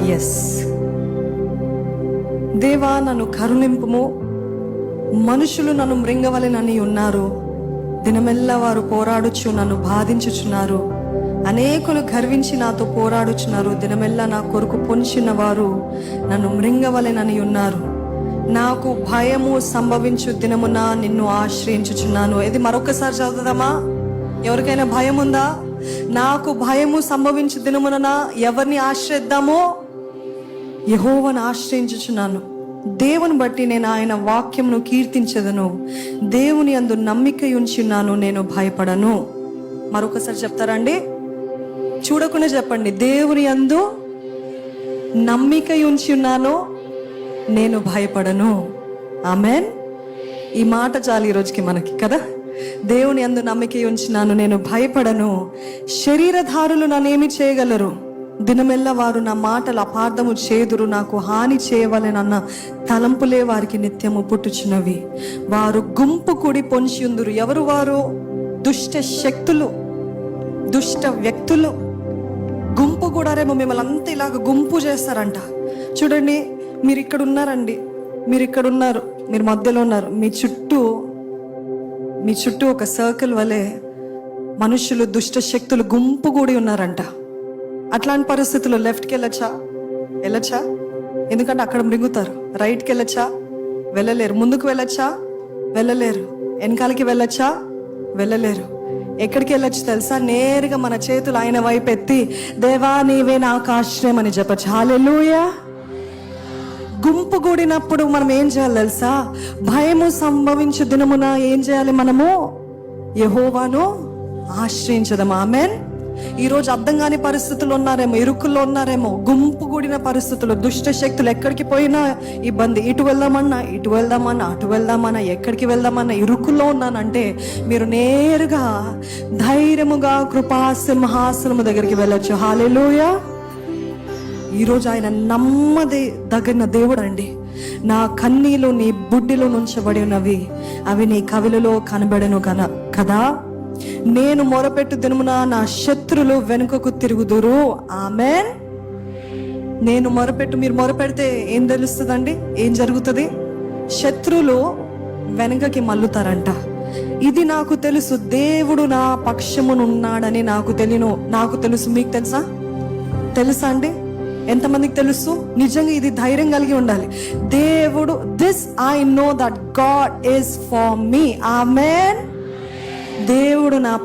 Yes. దేవా, నన్ను కరుణింపుము. మనుషులు నన్ను మృంగవలెనని ఉన్నారు. దినమెల్లా వారు పోరాడుచు నన్ను బాధించుచున్నారు. అనేకులు గర్వించి నాతో పోరాడుచున్నారు. దినమెల్లా నా కొరకు పొంచిన వారు నన్ను మృంగవలెనని ఉన్నారు. నాకు భయము సంభవించు దినమున నిన్ను ఆశ్రయించుచున్నాను. ఇది మరొకసారి చదువుదామా? ఎవరికైనా భయం ఉందా? నాకు భయము సంభవించు దినమున ఎవరిని ఆశ్రయిద్దామో? యెహోవాను ఆశ్రయించుచున్నాను. దేవుని బట్టి నేను ఆయన వాక్యమును కీర్తించదను. దేవుని యందు నమ్మిక ఉంచున్నాను, నేను భయపడను. మరొకసారి చెప్తారండి? చూడకుండా చెప్పండి. దేవుని యందు నమ్మిక ఉంచున్నాను, నేను భయపడను. ఆమెన్. ఈ మాట చాలు ఈరోజుకి మనకి కదా. దేవుని యందు నమ్మిక ఉంచినాను, నేను భయపడను. శరీరధారులు నన్నేమి చేయగలరు? దినమెల్లా వారు నా మాటలు అపార్థము చేదురు. నాకు హాని చేయవలెనన్న తలంపులే వారికి నిత్యము పుట్టుచున్నవి. వారు గుంపు కూడి పొంచియుందురు. ఎవరు వారు? దుష్ట శక్తులు, దుష్ట వ్యక్తులు. గుంపు కూడారేమో మిమ్మల్ని అంతా ఇలాగ గుంపు చేస్తారంట. చూడండి, మీరు ఇక్కడ ఉన్నారండి, మీరు ఇక్కడ ఉన్నారు, మీరు మధ్యలో ఉన్నారు. మీ చుట్టూ ఒక సర్కిల్ వలె మనుషులు, దుష్ట శక్తులు గుంపు కూడి ఉన్నారంట. అట్లాంటి పరిస్థితుల్లో లెఫ్ట్కి వెళ్ళచ్చా? ఎందుకంటే అక్కడ మృంగుతారు. రైట్కి వెళ్ళలేరు. ముందుకు వెళ్ళలేరు. వెనకాలకి వెళ్ళలేరు. ఎక్కడికి వెళ్ళొచ్చు తెలుసా? నేరుగా మన చేతులు ఆయన వైపు ఎత్తి, దేవా నీవే నాకు ఆశ్రయం అని చెప్పచ్చు. హల్లెలూయా. గుంపు కూడినప్పుడు మనం ఏం చేయాలి తెలుసా? భయము సంభవించు దినమున ఏం చేయాలి? మనము యెహోవాను ఆశ్రయించదాం. ఆమెన్. ఈరోజు అర్థం కాని పరిస్థితులు ఉన్నారేమో, ఇరుకుల్లో ఉన్నారేమో, గుంపు కూడిన పరిస్థితులు, దుష్ట శక్తులు. ఎక్కడికి పోయినా ఇబ్బంది. ఇటు వెళ్దామన్నా, అటు వెళ్దామన్నా, ఎక్కడికి వెళ్దామన్నా ఇరుకుల్లో ఉన్నానంటే మీరు నేరుగా ధైర్యముగా కృపా సింహాసనము దగ్గరికి వెళ్ళొచ్చు. హల్లెలూయా. ఈరోజు ఆయన నమ్మదగిన దేవుడు అండి. నా కన్నీలు నీ బుడ్డిలో నుంచబడి ఉన్నవి, అవి నీ కవిలలో కనబడను కదా. నేను మొరపెట్టు దినమున నా శత్రులు వెనుకకు తిరుగుదురు. ఆమెన్. నేను మీరు మొరపెడితే ఏం తెలుస్తుందండి? ఏం జరుగుతుంది? శత్రులు వెనుకకి మల్లుతారంట. ఇది నాకు తెలుసు. దేవుడు నా పక్షమునున్నాడని నాకు తెలుసు. మీకు తెలుసా అండి? ఎంతమందికి తెలుసు? నిజంగా ఇది ధైర్యం కలిగి ఉండాలి. దేవుడు, this I know that God is for me. Amen. దేవుడు నా